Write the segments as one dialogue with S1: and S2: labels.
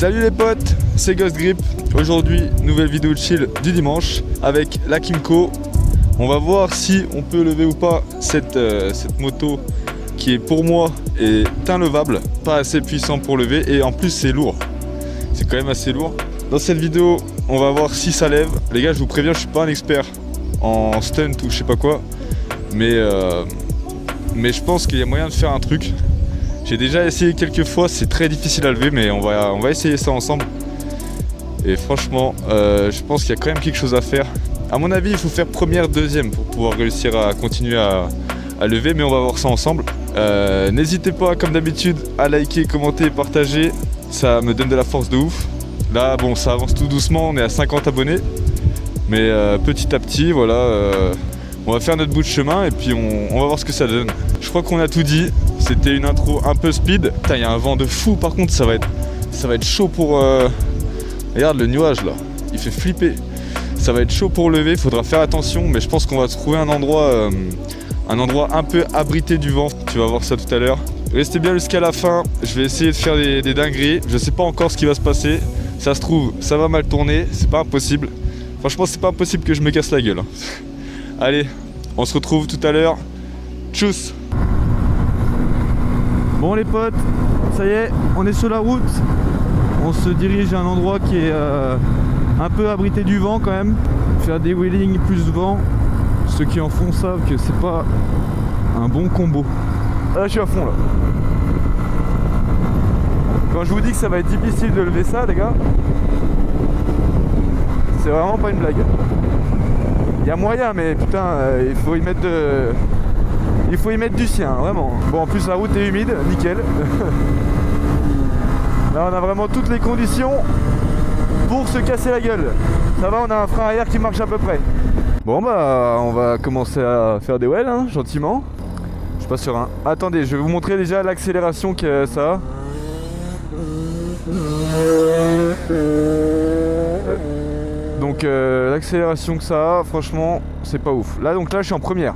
S1: Salut les potes, c'est Ghost Grip. Aujourd'hui, nouvelle vidéo de chill du dimanche avec la Kymco. On va voir si on peut lever ou pas cette moto qui est pour moi est inlevable, pas assez puissant pour lever et en plus c'est lourd. C'est quand même assez lourd. Dans cette vidéo, on va voir si ça lève. Les gars, je vous préviens, je suis pas un expert en stunt ou je sais pas quoi, mais je pense qu'il y a moyen de faire un truc. J'ai déjà essayé quelques fois, c'est très difficile à lever, mais on va essayer ça ensemble. Et franchement, je pense qu'il y a quand même quelque chose à faire. À mon avis, il faut faire première, deuxième pour pouvoir réussir à continuer à lever, mais on va voir ça ensemble. N'hésitez pas, comme d'habitude, à liker, commenter et partager. Ça me donne de la force de ouf. Là, bon, ça avance tout doucement, on est à 50 abonnés. Mais petit à petit, voilà, on va faire notre bout de chemin et puis on va voir ce que ça donne. Je crois qu'on a tout dit. C'était une intro un peu speed. Putain, il y a un vent de fou, par contre, ça va être chaud pour... Regarde le nuage, là, il fait flipper. Ça va être chaud pour lever, il faudra faire attention, mais je pense qu'on va trouver un endroit un peu abrité du vent. Tu vas voir ça tout à l'heure. Restez bien jusqu'à la fin, je vais essayer de faire des dingueries. Je sais pas encore ce qui va se passer. Ça se trouve, ça va mal tourner, c'est pas impossible. Franchement, c'est pas impossible que je me casse la gueule. Allez, on se retrouve tout à l'heure. Tchuss. Bon les potes, ça y est, on est sur la route. On se dirige à un endroit qui est un peu abrité du vent quand même. Faire des wheelings plus vent. Ceux qui en font savent que c'est pas un bon combo. Là je suis à fond là. Quand je vous dis que ça va être difficile de lever ça les gars, c'est vraiment pas une blague. Il y a moyen mais putain il faut y mettre du sien vraiment. Bon en plus la route est humide, nickel. Là on a vraiment toutes les conditions pour se casser la gueule. Ça va, on a un frein arrière qui marche à peu près. Bon bah on va commencer à faire des wheels hein, gentiment. Je suis pas serein. Attendez, je vais vous montrer déjà l'accélération que ça a. Donc l'accélération que ça a, franchement c'est pas ouf. Là donc là je suis en première.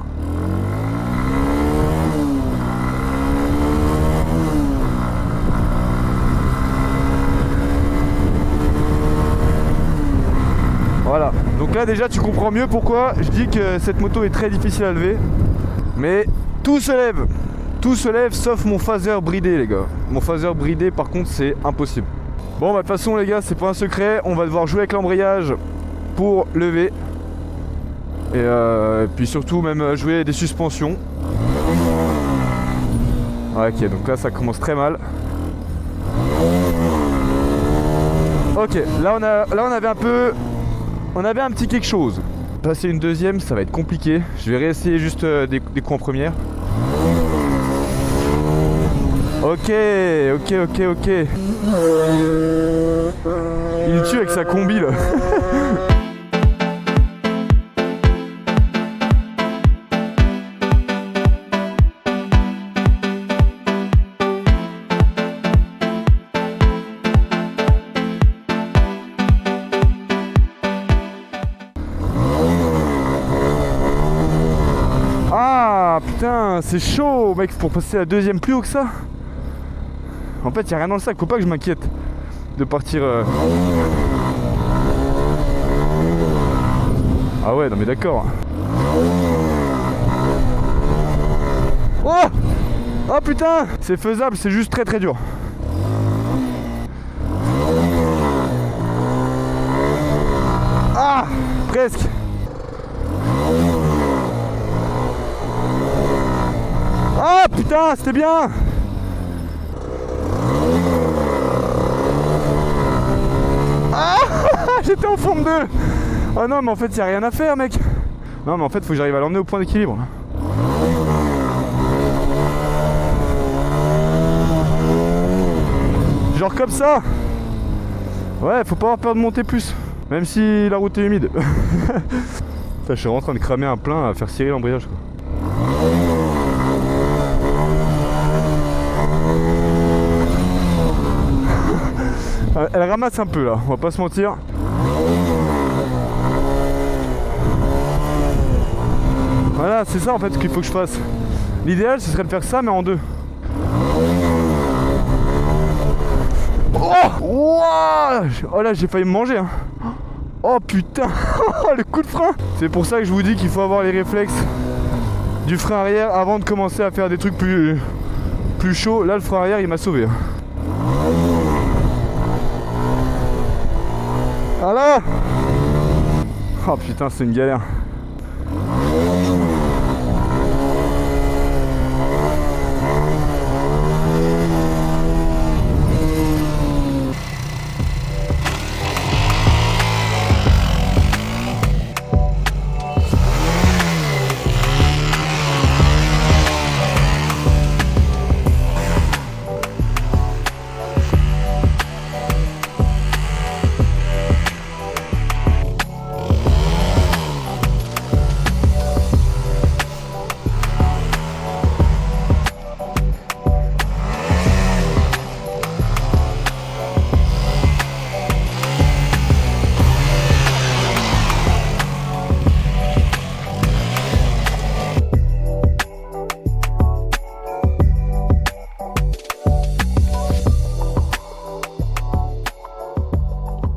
S1: Voilà, donc là déjà tu comprends mieux pourquoi je dis que cette moto est très difficile à lever. Mais tout se lève sauf mon phaser bridé les gars. Mon phaser bridé par contre c'est impossible. Bon bah de toute façon les gars c'est pas un secret, on va devoir jouer avec l'embrayage pour lever. Et puis surtout même jouer des suspensions. Ouais, ok, donc là ça commence très mal. Ok, là on avait un petit quelque chose. Passer une deuxième, ça va être compliqué. Je vais réessayer juste des coups en première. Ok. Il tue avec sa combi là. Ah putain, c'est chaud mec pour passer la deuxième plus haut que ça. En fait, il n'y a rien dans le sac, faut pas que je m'inquiète de partir. Ah ouais, non mais d'accord. Oh! Oh putain! C'est faisable, c'est juste très très dur. Ah! Presque! Ah putain, c'était bien! Ah j'étais en forme 2. Oh non mais en fait y a rien à faire mec. Non mais en fait faut que j'arrive à l'emmener au point d'équilibre. Genre comme ça. Ouais faut pas avoir peur de monter plus. Même si la route est humide. Putain, je suis en train de cramer un plein à faire cirer l'embrayage quoi. Elle ramasse un peu là, on va pas se mentir. Voilà, c'est ça en fait qu'il faut que je fasse. L'idéal ce serait de faire ça mais en deux. Oh, wow. Oh là, j'ai failli me manger, hein. Oh putain. Le coup de frein. C'est pour ça que je vous dis qu'il faut avoir les réflexes du frein arrière avant de commencer à faire des trucs plus chauds. Là, le frein arrière, il m'a sauvé, hein. Voilà. Oh putain, c'est une galère.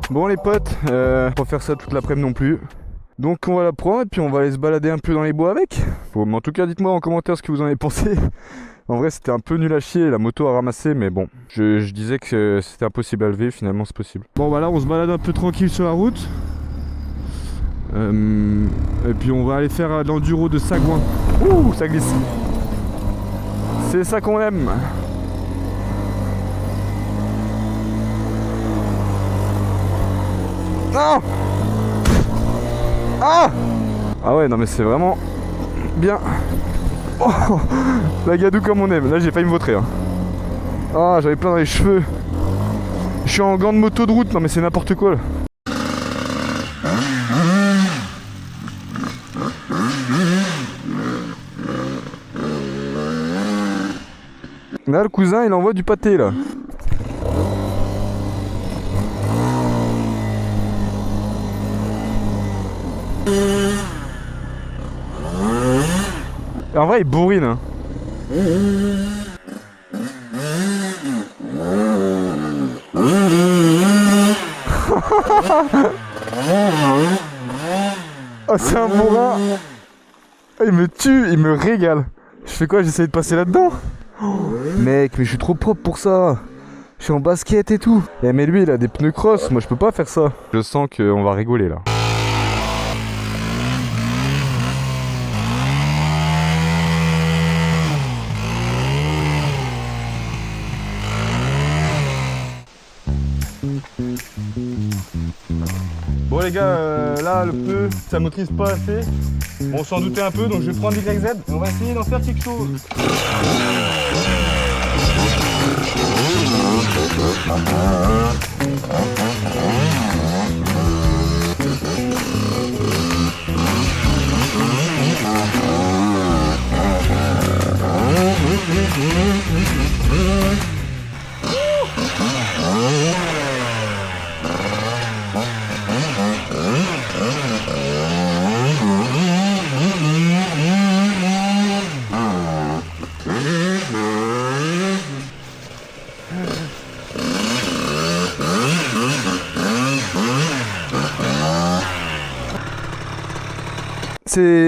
S1: Bon les potes, pas faire ça toute l'après-midi non plus. Donc on va la prendre et puis on va aller se balader un peu dans les bois avec. Bon, mais en tout cas dites-moi en commentaire ce que vous en avez pensé. En vrai c'était un peu nul à chier, la moto a ramassé, mais bon, je disais que c'était impossible à lever, finalement c'est possible. Bon bah là on se balade un peu tranquille sur la route. Et puis on va aller faire l'enduro de Sagouin. Ouh, ça glisse. C'est ça qu'on aime. Non. Ah ouais, non mais c'est vraiment bien. Oh, la gadoue comme on aime. Là j'ai failli me vautrer, hein. Ah, j'avais plein dans les cheveux. Je suis en gants de moto de route, non mais c'est n'importe quoi là. Là le cousin il envoie du pâté là. En vrai il bourrine, hein. Oh c'est un bourrin. Il me tue, il me régale. Je fais quoi, j'essaye de passer là-dedans? Mec, mais je suis trop propre pour ça. Je suis en basket et tout. Eh mais lui il a des pneus cross, moi je peux pas faire ça. Je sens qu'on va rigoler là. Bon les gars, là le pneu, ça maîtrise pas assez. On s'en doutait un peu, donc je vais prendre YZ et on va essayer d'en faire quelque chose.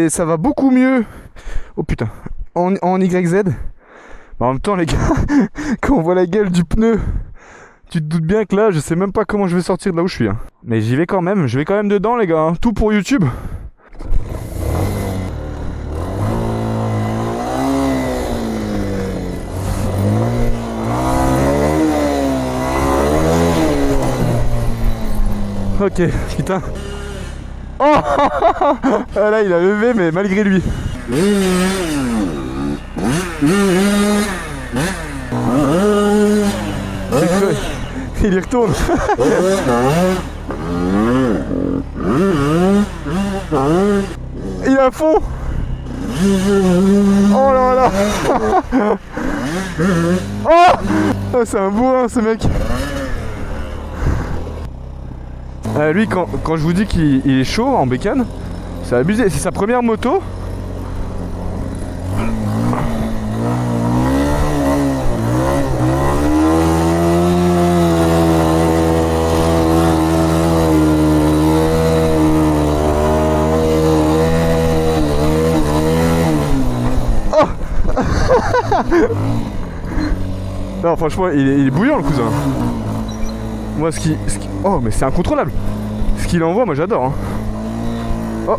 S1: Ça va beaucoup mieux. Oh putain, en YZ. En même temps les gars, quand on voit la gueule du pneu, tu te doutes bien que là je sais même pas comment je vais sortir de là où je suis, hein. Mais j'y vais quand même, je vais quand même dedans les gars, hein. Tout pour YouTube. Ok, putain. Oh ah là il a levé mais malgré lui. Il y retourne. Il est à fond. Oh là là. Oh c'est un bourrin ce mec. Lui quand je vous dis qu'il est chaud en bécane, c'est abusé, c'est sa première moto. Non, franchement, il est bouillant le cousin. Moi, ce qui... Oh, mais c'est incontrôlable. Ce qu'il envoie, moi j'adore. Hein. Oh.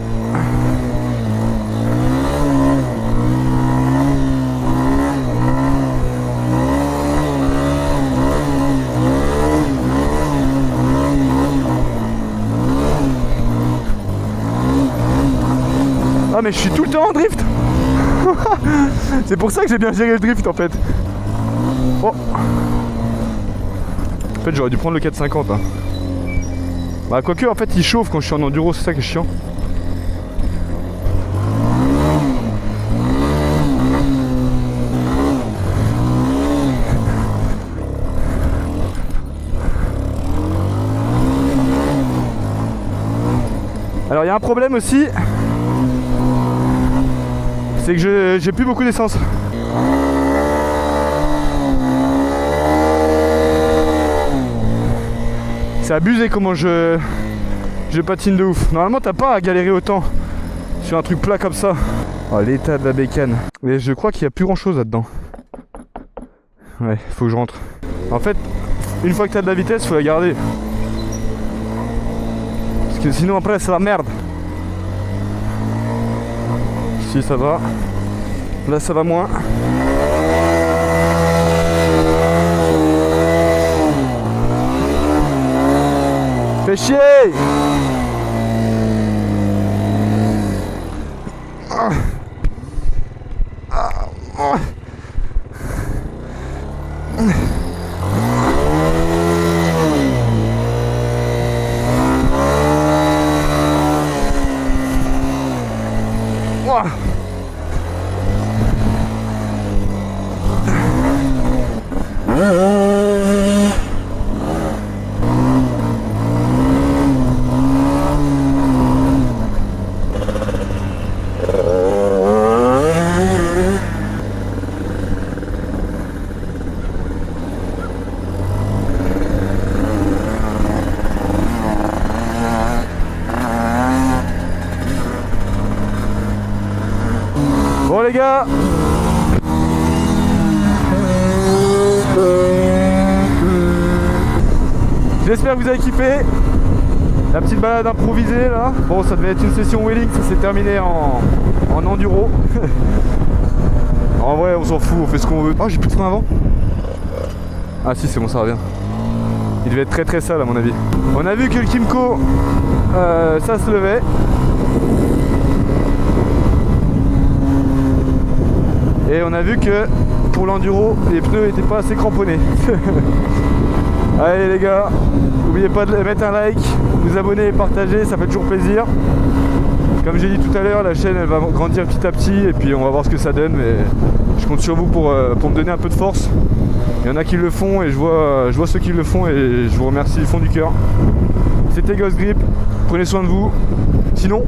S1: Ah mais je suis tout le temps en drift. C'est pour ça que j'ai bien géré le drift en fait. Oh. En fait j'aurais dû prendre le 450 hein. Bah quoique en fait il chauffe quand je suis en enduro, c'est ça qui est chiant. Alors il y a un problème aussi. C'est que j'ai plus beaucoup d'essence. C'est abusé comment je patine de ouf. Normalement t'as pas à galérer autant sur un truc plat comme ça. Oh l'état de la bécane. Mais je crois qu'il n'y a plus grand chose là-dedans. Ouais, faut que je rentre. En fait, une fois que t'as de la vitesse, faut la garder. Parce que sinon après c'est la merde. Si ça va. Là ça va moins. Fais chier. Bon les gars, j'espère que vous avez kiffé la petite balade improvisée là. Bon ça devait être une session wheeling, ça s'est terminé en enduro. En vrai on s'en fout, on fait ce qu'on veut. Oh j'ai plus de frein avant. Ah si c'est bon ça revient. Il devait être très très sale à mon avis. On a vu que le Kymco ça se levait. Et on a vu que pour l'enduro, les pneus n'étaient pas assez cramponnés. Allez les gars, n'oubliez pas de mettre un like, vous abonner et partager, ça fait toujours plaisir. Comme j'ai dit tout à l'heure, la chaîne elle va grandir petit à petit et puis on va voir ce que ça donne. Mais je compte sur vous pour me donner un peu de force. Il y en a qui le font et je vois ceux qui le font et je vous remercie du fond du cœur. C'était Ghost Grip, prenez soin de vous. Sinon...